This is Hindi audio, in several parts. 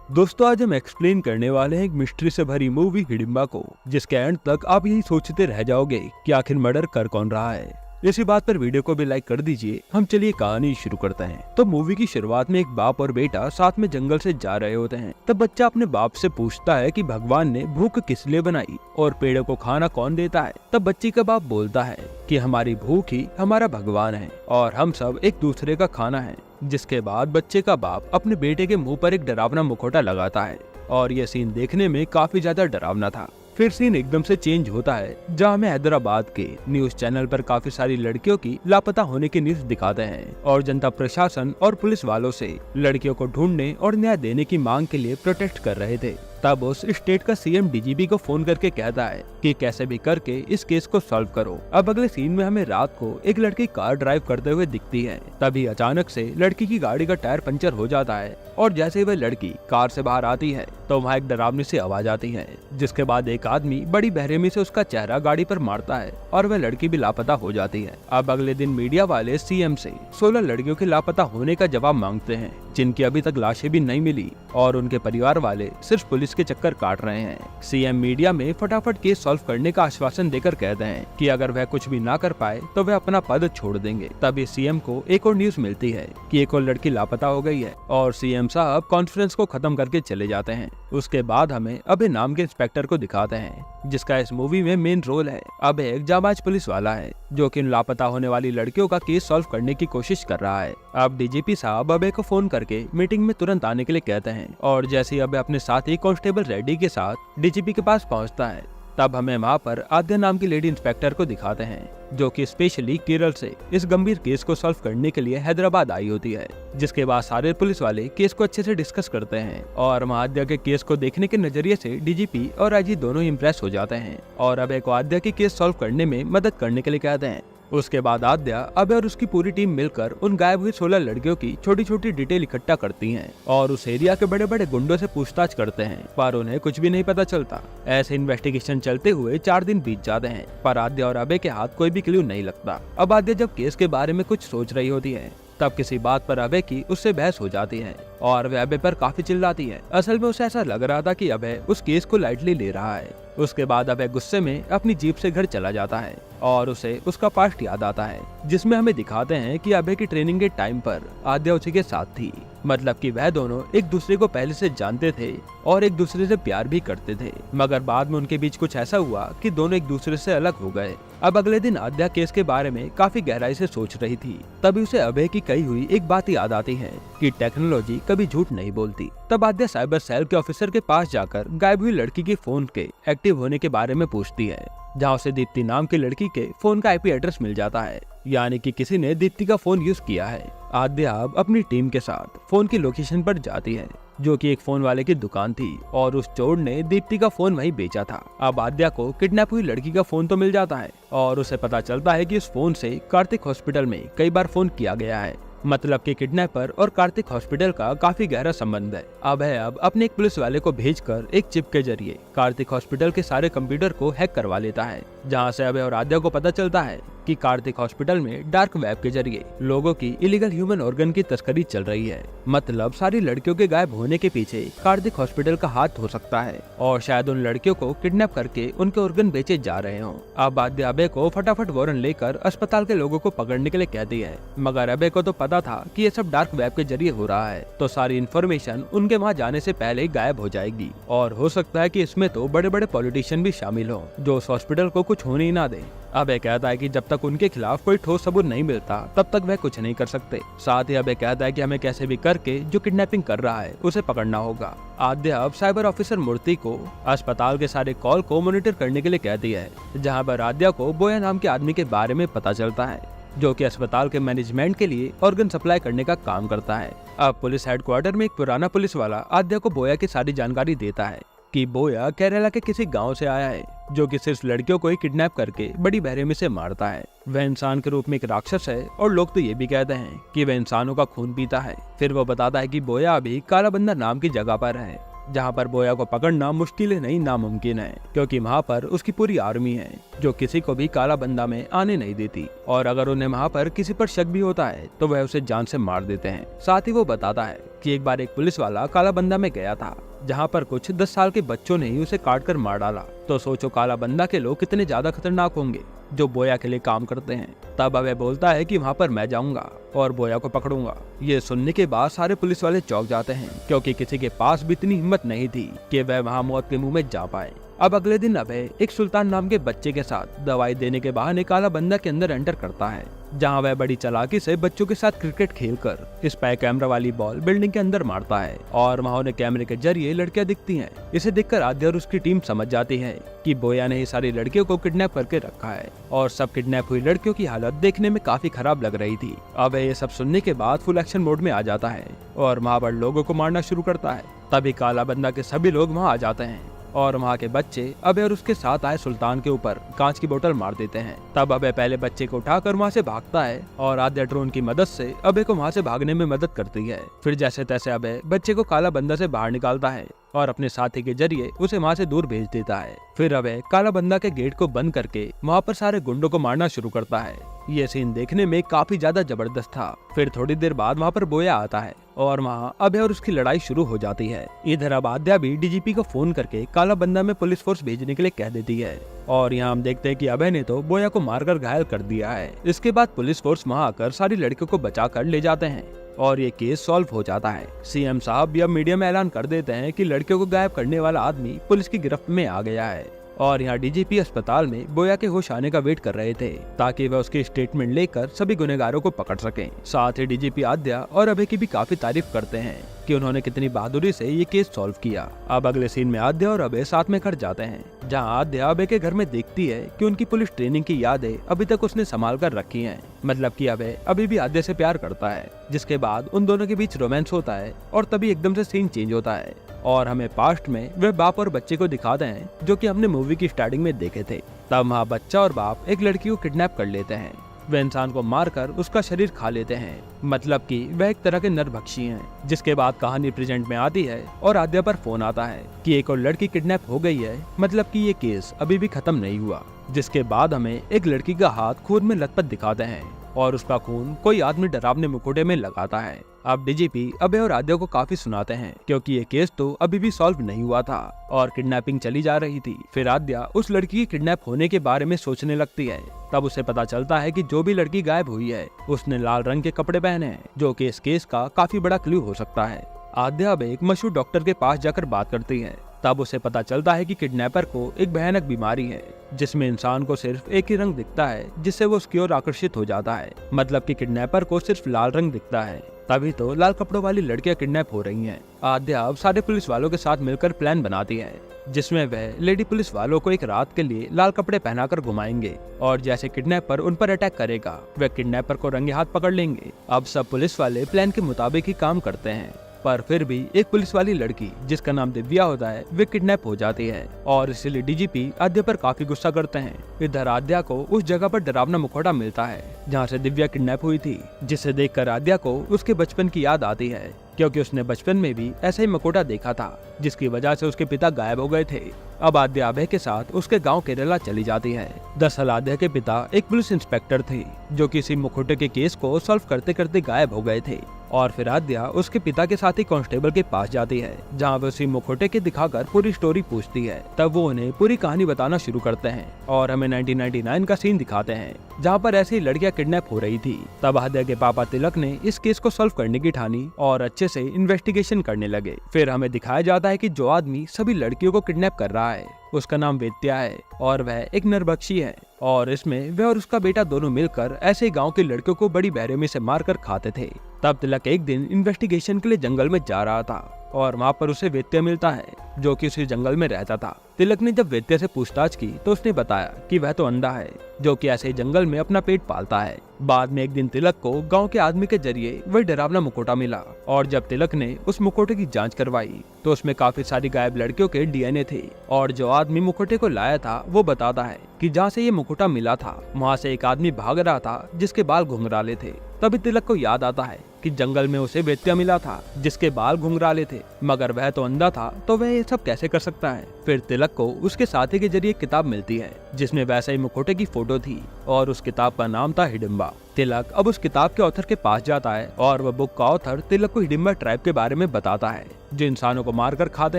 दोस्तों आज हम एक्सप्लेन करने वाले हैं एक मिस्ट्री से भरी मूवी हिडिंबा को, जिसके एंड तक आप यही सोचते रह जाओगे कि आखिर मर्डर कर कौन रहा है। इसी बात पर वीडियो को भी लाइक कर दीजिए। हम चलिए कहानी शुरू करते हैं। तो मूवी की शुरुआत में एक बाप और बेटा साथ में जंगल से जा रहे होते हैं। तब बच्चा अपने बाप से पूछता है कि भगवान ने भूख किस लिए बनाई और पेड़ों को खाना कौन देता है। तब बच्ची का बाप बोलता है कि हमारी भूख ही हमारा भगवान है और हम सब एक दूसरे का खाना है। जिसके बाद बच्चे का बाप अपने बेटे के मुंह पर एक डरावना मुखौटा लगाता है और यह सीन देखने में काफी ज्यादा डरावना था। फिर सीन एकदम से चेंज होता है, जहां हमें हैदराबाद के न्यूज चैनल पर काफी सारी लड़कियों की लापता होने की न्यूज दिखाते हैं और जनता प्रशासन और पुलिस वालों से लड़कियों को ढूंढने और न्याय देने की मांग के लिए प्रोटेस्ट कर रहे थे। तब उस स्टेट का सीएम डीजीपी को फोन करके कहता है कि कैसे भी करके इस केस को सॉल्व करो। अब अगले सीन में हमें रात को एक लड़की कार ड्राइव करते हुए दिखती है। तभी अचानक से लड़की की गाड़ी का टायर पंचर हो जाता है और जैसे ही वह लड़की कार से बाहर आती है तो वहाँ एक डरावनी सी आवाज आती है, जिसके बाद एक आदमी बड़ी बेरहमी से उसका चेहरा गाड़ी पर मारता है और वह लड़की भी लापता हो जाती है। अब अगले दिन मीडिया वाले सीएम से 16 लड़कियों के लापता होने का जवाब मांगते हैं, जिनकी अभी तक लाशें भी नहीं मिली और उनके परिवार वाले सिर्फ पुलिस के चक्कर काट रहे हैं। सीएम मीडिया में फटाफट केस सॉल्व करने का आश्वासन देकर कहते हैं कि अगर वह कुछ भी ना कर पाए तो वह अपना पद छोड़ देंगे। तभी सीएम को एक और न्यूज मिलती है कि एक और लड़की लापता हो गई है और सीएम साहब कॉन्फ्रेंस को खत्म करके चले जाते हैं। उसके बाद हमें अभय नाम के इंस्पेक्टर को दिखाते हैं, जिसका इस मूवी में मेन रोल है। अभय एक जाबाज पुलिस वाला है जो कि लापता होने वाली लड़कियों का केस सॉल्व करने की कोशिश कर रहा है। अब डीजीपी साहब अभय को फोन करके मीटिंग में तुरंत आने के लिए कहते हैं और जैसे ही अभय अपने साथी कांस्टेबल रेड्डी के साथ डीजीपी के पास पहुंचता है, तब हमें वहाँ पर आद्या नाम की लेडी इंस्पेक्टर को दिखाते हैं, जो कि स्पेशली केरल से इस गंभीर केस को सॉल्व करने के लिए हैदराबाद आई होती है। जिसके बाद सारे पुलिस वाले केस को अच्छे से डिस्कस करते हैं और वहाँ आद्या के केस को देखने के नजरिए से डीजीपी और आईजी दोनों इम्प्रेस हो जाते हैं और अभय को आद्या की केस सॉल्व करने में मदद करने के लिए कहते हैं। उसके बाद आद्या, अभय और उसकी पूरी टीम मिलकर उन गायब हुई 16 लड़कियों की छोटी छोटी डिटेल इकट्ठा करती हैं और उस एरिया के बड़े बड़े गुंडों से पूछताछ करते हैं, पर उन्हें कुछ भी नहीं पता चलता। ऐसे इन्वेस्टिगेशन चलते हुए 4 दिन बीत जाते हैं, पर आद्या और अभय के हाथ कोई भी क्लू नहीं लगता। अब आद्या जब केस के बारे में कुछ सोच रही होती है, तब किसी बात पर अभय की उससे बहस हो जाती है और वह अभय पर काफी चिल्लाती है। असल में उसे ऐसा लग रहा था कि अभय उस केस को लाइटली ले रहा है। उसके बाद अभय गुस्से में अपनी जीप से घर चला जाता है और उसे उसका पास्ट याद आता है, जिसमें हमें दिखाते हैं कि अभय की ट्रेनिंग के टाइम पर आद्या उसी के साथ थी। मतलब कि वह दोनों एक दूसरे को पहले से जानते थे और एक दूसरे से प्यार भी करते थे, मगर बाद में उनके बीच कुछ ऐसा हुआ कि दोनों एक दूसरे से अलग हो गए। अब अगले दिन आद्या केस के बारे में काफी गहराई से सोच रही थी, तभी उसे अभय की कही हुई एक बात याद आती है कि टेक्नोलॉजी कभी झूठ नहीं बोलती। तब आद्या साइबर सेल के ऑफिसर के पास जाकर गायब हुई लड़की के फोन के एक्टिव होने के बारे में पूछती है, जहाँ उसे दीप्ति नाम की लड़की के फोन का आईपी एड्रेस मिल जाता है, यानी कि किसी ने दीप्ति का फोन यूज किया है। आद्या अब अपनी टीम के साथ फोन की लोकेशन पर जाती है, जो कि एक फोन वाले की दुकान थी और उस चोर ने दीप्ति का फोन वहीं बेचा था। अब आद्या को किडनैप हुई लड़की का फोन तो मिल जाता है और उसे पता चलता है कि इस फोन से कार्तिक हॉस्पिटल में कई बार फोन किया गया है। मतलब कि किडनैपर और कार्तिक हॉस्पिटल का काफी गहरा संबंध है। अब अपने एक पुलिस वाले को भेजकर एक चिप के जरिए कार्तिक हॉस्पिटल के सारे कंप्यूटर को हैक करवा लेता है, जहां से अभय और आद्या को पता चलता है कि कार्तिक हॉस्पिटल में डार्क वेब के जरिए लोगों की इलीगल ह्यूमन ऑर्गन की तस्करी चल रही है। मतलब सारी लड़कियों के गायब होने के पीछे कार्तिक हॉस्पिटल का हाथ हो सकता है और शायद उन लड़कियों को किडनैप करके उनके ऑर्गन बेचे जा रहे हों। अब आद्या अभय को फटाफट वारंट लेकर अस्पताल के लोगों को पकड़ने के लिए कहती है, मगर अभय को तो पता था कि ये सब डार्क वेब के जरिए हो रहा है, तो सारी इन्फॉर्मेशन उनके वहाँ जाने से पहले ही गायब हो जाएगी और हो सकता है कि इसमें तो बड़े बड़े पॉलिटिशियन भी शामिल हों, जो उस हॉस्पिटल को कुछ होने ही ना दे। अभय कहता है कि जब तक उनके खिलाफ कोई ठोस सबूत नहीं मिलता तब तक वह कुछ नहीं कर सकते। साथ ही अभय कहता है कि हमें कैसे भी करके जो किडनैपिंग कर रहा है उसे पकड़ना होगा। आद्या अब साइबर ऑफिसर मूर्ति को अस्पताल के सारे कॉल को मॉनिटर करने के लिए कहती है, जहां पर आद्या को बोया नाम के आदमी के बारे में पता चलता है, जो कि अस्पताल के मैनेजमेंट के लिए ऑर्गन सप्लाई करने का काम करता है। अब पुलिस हेडक्वार्टर में एक पुराना पुलिस वाला आद्या को बोया की सारी जानकारी देता है कि बोया केरला के किसी गांव से आया है, जो कि सिर्फ लड़कियों को ही किडनैप करके बड़ी बेरहमी से मारता है। वह इंसान के रूप में एक राक्षस है और लोग तो ये भी कहते हैं कि वह इंसानों का खून पीता है। फिर वो बताता है कि बोया अभी कालाबंदर नाम की जगह पर है। जहाँ पर बोया को पकड़ना मुश्किल नहीं नामुमकिन है, क्योंकि वहाँ पर उसकी पूरी आर्मी है जो किसी को भी कालाबंदा में आने नहीं देती, और अगर उन्हें वहाँ पर किसी पर शक भी होता है तो वह उसे जान से मार देते हैं। साथ ही वो बताता है कि एक बार एक पुलिस वाला कालाबंदा में गया था, जहाँ पर कुछ 10 साल के बच्चों ने ही उसे काट कर मार डाला। तो सोचो कालाबंदा के लोग कितने ज्यादा खतरनाक होंगे जो बोया के लिए काम करते हैं। तब वह बोलता है कि वहाँ पर मैं जाऊंगा और बोया को पकड़ूंगा। ये सुनने के बाद सारे पुलिस वाले चौंक जाते हैं, क्योंकि किसी के पास भी इतनी हिम्मत नहीं थी कि वह वहाँ मौत के मुंह में जा पाए। अब अगले दिन अभय एक सुल्तान नाम के बच्चे के साथ दवाई देने के बहाने कालाबंदा के अंदर एंटर करता है, जहां वह बड़ी चालाकी से बच्चों के साथ क्रिकेट खेलकर स्पाई कैमरा वाली बॉल बिल्डिंग के अंदर मारता है, और वहां उन्हें कैमरे के जरिए लड़कियां दिखती हैं। इसे देखकर आद्या और उसकी टीम समझ जाती है कि बोया ने ही सारी लड़कियों को किडनैप करके रखा है, और सब किडनैप हुई लड़कियों की हालत देखने में काफी खराब लग रही थी। अब ये सब सुनने के बाद फुल एक्शन मोड में आ जाता है और वहाँ पर लोगों को मारना शुरू करता है। तभी कालाबंदा के सभी लोग वहाँ आ जाते हैं और वहाँ के बच्चे अभय और उसके साथ आए सुल्तान के ऊपर कांच की बोतल मार देते हैं। तब अभय पहले बच्चे को उठाकर वहाँ से भागता है और आद्या ड्रोन की मदद से अभय को वहाँ से भागने में मदद करती है। फिर जैसे तैसे अभय बच्चे को कालाबंदा से बाहर निकालता है और अपने साथी के जरिए उसे वहाँ से दूर भेज देता है। फिर अभय कालाबंदा के गेट को बंद करके वहाँ पर सारे गुंडों को मारना शुरू करता है। ये सीन देखने में काफी ज्यादा जबरदस्त था। फिर थोड़ी देर बाद वहाँ पर बोया आता है और वहाँ अभय और उसकी लड़ाई शुरू हो जाती है। इधर अब आद्या भी डीजीपी को फोन करके कालाबंदा में पुलिस फोर्स भेजने के लिए कह देती है, और यहाँ हम देखते हैं कि अभय ने तो बोया को मारकर घायल कर दिया है। इसके बाद पुलिस फोर्स वहाँ आकर सारी लड़कियों को बचा कर ले जाते हैं और ये केस सॉल्व हो जाता है। सीएम साहब भी अब मीडिया में ऐलान कर देते हैं कि लड़कियों को गायब करने वाला आदमी पुलिस की गिरफ्त में आ गया है, और यहाँ डीजीपी अस्पताल में बोया के होश आने का वेट कर रहे थे ताकि वह उसकी स्टेटमेंट लेकर सभी गुनहगारों को पकड़ सकें। साथ ही डीजीपी आद्या और अभय की भी काफी तारीफ करते हैं कि उन्होंने कितनी बहादुरी से ये केस सॉल्व किया। अब अगले सीन में आद्या और अभय साथ में घर जाते हैं, जहाँ आद्या अभय के घर में देखती है कि उनकी पुलिस ट्रेनिंग की यादें अभी तक उसने संभाल कर रखी हैं। मतलब कि अभय अभी भी आद्या से प्यार करता है। जिसके बाद उन दोनों के बीच रोमांस होता है और तभी एकदम से सीन चेंज होता है और हमें पास्ट में वह बाप और बच्चे को दिखाते हैं जो कि हमने मूवी की स्टार्टिंग में देखे थे। तब वहाँ बच्चा और बाप एक लड़की को किडनैप कर लेते हैं। वह इंसान को मारकर उसका शरीर खा लेते हैं, मतलब कि वह एक तरह के नरभक्षी हैं। जिसके बाद कहानी प्रेजेंट में आती है और आद्या पर फोन आता है कि एक और लड़की किडनैप हो गई है, मतलब कि ये केस अभी भी खत्म नहीं हुआ। जिसके बाद हमें एक लड़की का हाथ खून में लथपथ दिखाते हैं और उसका खून कोई आदमी डरावने मुखौटे में लगाता है। अब डीजीपी अभय और आद्या को काफी सुनाते हैं, क्योंकि ये केस तो अभी भी सॉल्व नहीं हुआ था और किडनैपिंग चली जा रही थी। फिर आद्या उस लड़की की किडनैप होने के बारे में सोचने लगती है। तब उसे पता चलता है कि जो भी लड़की गायब हुई है उसने लाल रंग के कपड़े पहने हैं, जो कि इस केस का काफी बड़ा क्लू हो सकता है। आद्या अब एक मशहूर डॉक्टर के पास जाकर बात करती है। तब उसे पता चलता है कि किडनैपर को एक भयानक बीमारी है जिसमें इंसान को सिर्फ एक ही रंग दिखता है, जिससे वो उसकी ओर आकर्षित हो जाता है। मतलब कि किडनैपर को सिर्फ लाल रंग दिखता है, तभी तो लाल कपड़ों वाली लड़कियां किडनैप हो रही हैं। आद्या अब सारे पुलिस वालों के साथ मिलकर प्लान बनाती है, जिसमें वह लेडी पुलिस वालों को एक रात के लिए लाल कपड़े पहनाकर घुमाएंगे और जैसे किडनैपर उन पर अटैक करेगा वह किडनैपर को रंगे हाथ पकड़ लेंगे। अब सब पुलिस वाले प्लान के मुताबिक ही काम करते हैं, पर फिर भी एक पुलिस वाली लड़की जिसका नाम दिव्या होता है वे किडनैप हो जाती है और इसलिए डीजीपी आद्या पर काफी गुस्सा करते हैं। इधर आद्या को उस जगह पर डरावना मुखौटा मिलता है जहाँ से दिव्या किडनैप हुई थी, जिसे देखकर आद्या को उसके बचपन की याद आती है, क्योंकि उसने बचपन में भी ऐसा ही मुखौटा देखा था जिसकी वजह से उसके पिता गायब हो गए थे। अब आद्या अभय के साथ उसके गांव केरला चली जाती है। दरअसल आद्या के पिता एक पुलिस इंस्पेक्टर थे जो किसी मुखौटे के केस को सॉल्व करते करते गायब हो गए थे, और फिर आद्या उसके पिता के साथ ही कांस्टेबल के पास जाती है जहाँ वो उसी मुखौटे के दिखाकर पूरी स्टोरी पूछती है। तब वो उन्हें पूरी कहानी बताना शुरू करते हैं और हमें 1999 का सीन दिखाते हैं जहाँ पर ऐसी लड़कियां किडनैप हो रही थी। तब आद्या के पापा तिलक ने इस केस को सॉल्व करने की ठानी और अच्छे से इन्वेस्टिगेशन करने लगे। फिर हमें दिखाया जाता है कि जो आदमी सभी लड़कियों को किडनैप कर रहा है उसका नाम वेत्या है और वह एक नरभक्षी है, और इसमें वह और उसका बेटा दोनों मिलकर ऐसे गांव की लड़कियों को बड़ी बेरहमी से मारकर खाते थे। तब तिलक एक दिन इन्वेस्टिगेशन के लिए जंगल में जा रहा था और वहाँ पर उसे वेत्या मिलता है जो कि उसी जंगल में रहता था। तिलक ने जब वेत्या से पूछताछ की तो उसने बताया कि वह तो अंधा है जो कि ऐसे जंगल में अपना पेट पालता है। बाद में एक दिन तिलक को गांव के आदमी के जरिए वह डरावना मुखौटा मिला और जब तिलक ने उस मुखौटे की जांच करवाई तो उसमें काफी सारी गायब लड़कियों के डीएनए थे, और जो आदमी मुखौटे को लाया था वो बताता है कि जहाँ से ये मुखौटा मिला था वहाँ से एक आदमी भाग रहा था जिसके बाल घुंघराले थे। तभी तिलक को याद आता है कि जंगल में उसे वेत्या मिला था जिसके बाल घुंघराले थे, मगर वह तो अंधा था, तो वह ये सब कैसे कर सकता है। फिर तिलक को उसके साथी के जरिए किताब मिलती है जिसमें वैसे ही मुखौटे की फोटो थी और उस किताब का नाम था हिडिंबा। तिलक अब उस किताब के ऑथर के पास जाता है और वह बुक का ऑथर तिलक को हिडिंबा ट्राइब के बारे में बताता है जो इंसानों को मारकर खाते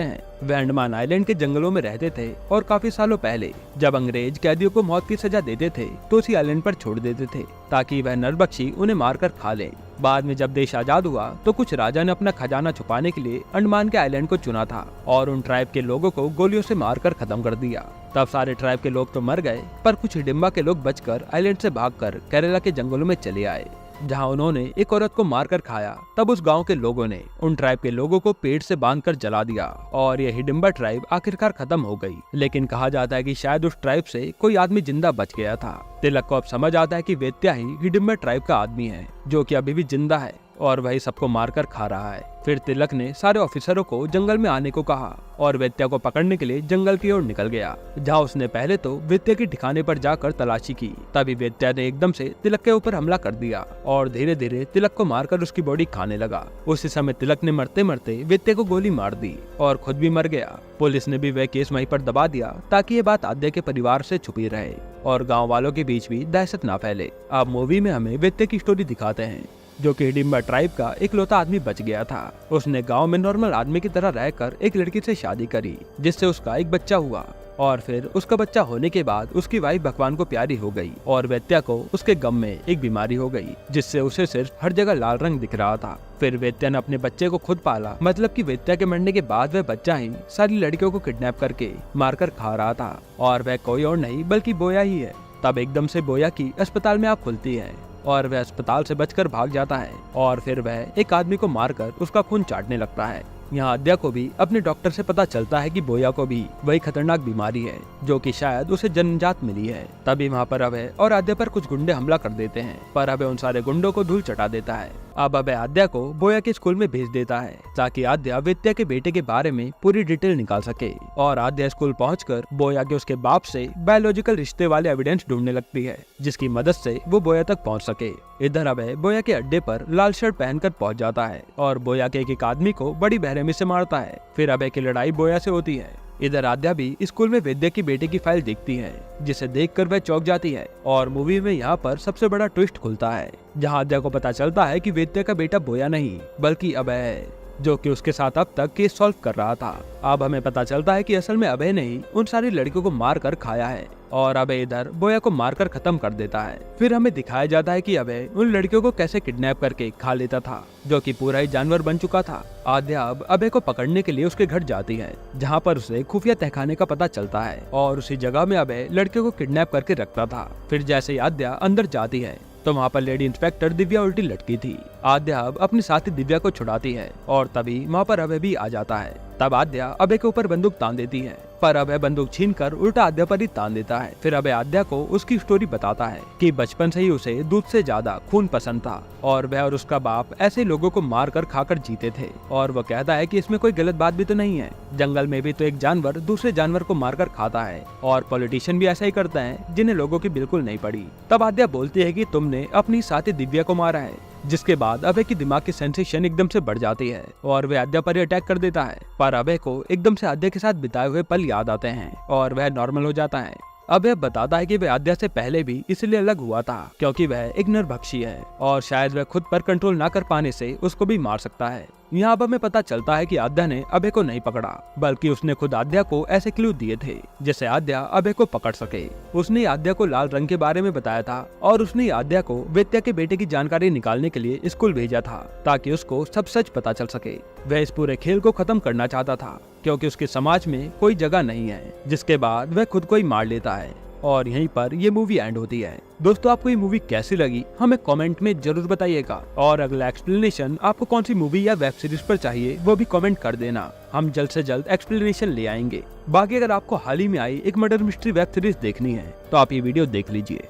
हैं। वे अंडमान आइलैंड के जंगलों में रहते थे और काफी सालों पहले जब अंग्रेज कैदियों को मौत की सजा देते थे तो उसी आइलैंड पर छोड़ देते थे ताकि वह नरबख्शी उन्हें मारकर खा ले। बाद में जब देश आजाद हुआ तो कुछ राजा ने अपना खजाना छुपाने के लिए अंडमान के आइलैंड को चुना था और उन ट्राइब के लोगों को गोलियों से मारकर खत्म कर दिया। तब सारे ट्राइब के लोग तो मर गए, पर कुछ हिडिंबा के लोग बचकर आइलैंड से भागकर केरला के जंगलों में चले आए जहां उन्होंने एक औरत को मारकर खाया। तब उस गांव के लोगों ने उन ट्राइब के लोगों को पेड़ से बांधकर जला दिया और ये हिडिंबा ट्राइब आखिरकार खत्म हो गई। लेकिन कहा जाता है कि शायद उस ट्राइब से कोई आदमी जिंदा बच गया था। तिलक को अब समझ आता है कि वेत्या ही हिडिंबा ट्राइब का आदमी है जो कि अभी भी जिंदा है और वही सबको मारकर खा रहा है। फिर तिलक ने सारे ऑफिसरों को जंगल में आने को कहा और वेत्या को पकड़ने के लिए जंगल की ओर निकल गया जहां उसने पहले तो वेत्या के ठिकाने पर जाकर तलाशी की। तभी वेत्या ने एकदम से तिलक के ऊपर हमला कर दिया और धीरे धीरे तिलक को मारकर उसकी बॉडी खाने लगा। उसी समय तिलक ने मरते मरते वेत्या को गोली मार दी और खुद भी मर गया। पुलिस ने भी वह केस वहीं पर दबा दिया ताकि ये बात आद्या के परिवार से छुपी रहे और गाँव वालों के बीच भी दहशत न फैले। अब मूवी में हमें वेत्या की स्टोरी दिखाते हैं जो कि हिडिंबा ट्राइब का इकलौता आदमी बच गया था। उसने गांव में नॉर्मल आदमी की तरह रहकर एक लड़की से शादी करी जिससे उसका एक बच्चा हुआ और फिर उसका बच्चा होने के बाद उसकी वाइफ भगवान को प्यारी हो गई और वेत्या को उसके गम में एक बीमारी हो गई जिससे उसे सिर्फ हर जगह लाल रंग दिख रहा था। फिर वेत्या ने अपने बच्चे को खुद पाला, मतलब कि वेत्या के मरने के बाद वह बच्चा ही सारी लड़कियों को किडनैप करके मारकर खा रहा था और वह कोई और नहीं बल्कि बोया ही है। तब एकदम से बोया की अस्पताल में आँख खुलती है और वह अस्पताल से बचकर भाग जाता है और फिर वह एक आदमी को मारकर उसका खून चाटने लगता है। यहाँ आद्या को भी अपने डॉक्टर से पता चलता है कि बोया को भी वही खतरनाक बीमारी है जो कि शायद उसे जन्मजात मिली है। तभी वहाँ पर अभय और आद्या पर कुछ गुंडे हमला कर देते हैं, पर अभय उन सारे गुंडों को धूल चटा देता है। अब अभय आद्या को बोया के स्कूल में भेज देता है ताकि आद्या वेत्या के बेटे के बारे में पूरी डिटेल निकाल सके और आद्या स्कूल पहुंचकर बोया के उसके बाप से बायोलॉजिकल रिश्ते वाले एविडेंस ढूंढने लगती है जिसकी मदद से वो बोया तक पहुंच सके। इधर अभय बोया के अड्डे पर लाल शर्ट पहनकर पहुंच जाता है और बोया के एक आदमी को बड़ी बेरहमी से मारता है। फिर अभय की लड़ाई बोया से होती है। इधर आद्या भी स्कूल में वेत्या की बेटे की फाइल देखती है जिसे देखकर वह चौंक जाती है और मूवी में यहाँ पर सबसे बड़ा ट्विस्ट खुलता है जहाँ आद्या को पता चलता है कि वेत्या का बेटा बोया नहीं बल्कि अभय है जो कि उसके साथ अब तक केस सॉल्व कर रहा था। अब हमें पता चलता है कि असल में अभय ने ही उन सारी लड़कियों को मार कर खाया है और अभय इधर बोया को मारकर खत्म कर देता है। फिर हमें दिखाया जाता है कि अभय उन लड़कियों को कैसे किडनैप करके खा लेता था जो कि पूरा ही जानवर बन चुका था। आद्या अब अभय को पकड़ने के लिए उसके घर जाती है जहाँ पर उसे खुफिया तहखाने का पता चलता है और उसी जगह में अभय लड़कियों को किडनैप करके रखता था। फिर जैसे ही आद्या अंदर जाती है तो वहाँ पर लेडी इंस्पेक्टर दिव्या उल्टी लटकी थी। आद्या अब अपनी साथी दिव्या को छुड़ाती है और तभी वहाँ पर अभय भी आ जाता है। तब आद्या अभय के ऊपर बंदूक तान देती है पर अभय बंदूक छीनकर उल्टा आद्या पर ही तान देता है। फिर अभय आद्या को उसकी स्टोरी बताता है कि बचपन से ही उसे दूध से ज्यादा खून पसंद था और वह और उसका बाप ऐसे लोगों को मारकर खाकर जीते थे और वह कहता है कि इसमें कोई गलत बात भी तो नहीं है। जंगल में भी तो एक जानवर दूसरे जानवर को मारकर खाता है और पॉलिटिशियन भी ऐसा ही करते हैं जिन्हें लोगों की बिल्कुल नहीं पड़ी। तब आद्या बोलती है कि तुमने अपनी साथी दिव्या को मारा है, जिसके बाद अभय की दिमाग की सेंसेशन एकदम से बढ़ जाती है और वह आद्या पर अटैक कर देता है। पर अभय को एकदम से आद्या के साथ बिताए हुए पल याद आते हैं और वह नॉर्मल हो जाता है। अभय बताता है कि वह आद्या से पहले भी इसलिए अलग हुआ था क्योंकि वह एक नरभक्षी है और शायद वह खुद पर कंट्रोल न कर पाने से उसको भी मार सकता है। यहाँ अब हमें पता चलता है कि आद्या ने अभय को नहीं पकड़ा बल्कि उसने खुद आद्या को ऐसे क्लू दिए थे जिससे आद्या अभय को पकड़ सके। उसने आद्या को लाल रंग के बारे में बताया था और उसने आद्या को वेत्या के बेटे की जानकारी निकालने के लिए स्कूल भेजा था ताकि उसको सब सच पता चल सके। वह इस पूरे खेल को खत्म करना चाहता था क्योंकि उसके समाज में कोई जगह नहीं है, जिसके बाद वह खुद को ही मार लेता है और यहीं पर ये मूवी एंड होती है। दोस्तों, आपको ये मूवी कैसी लगी हमें कमेंट में जरूर बताइएगा और अगला एक्सप्लेनेशन आपको कौन सी मूवी या वेब सीरीज पर चाहिए वो भी कमेंट कर देना। हम जल्द से जल्द एक्सप्लेनेशन ले आएंगे। बाकी अगर आपको हाल ही में आई एक मर्डर मिस्ट्री वेब सीरीज देखनी है तो आप ये वीडियो देख लीजिए।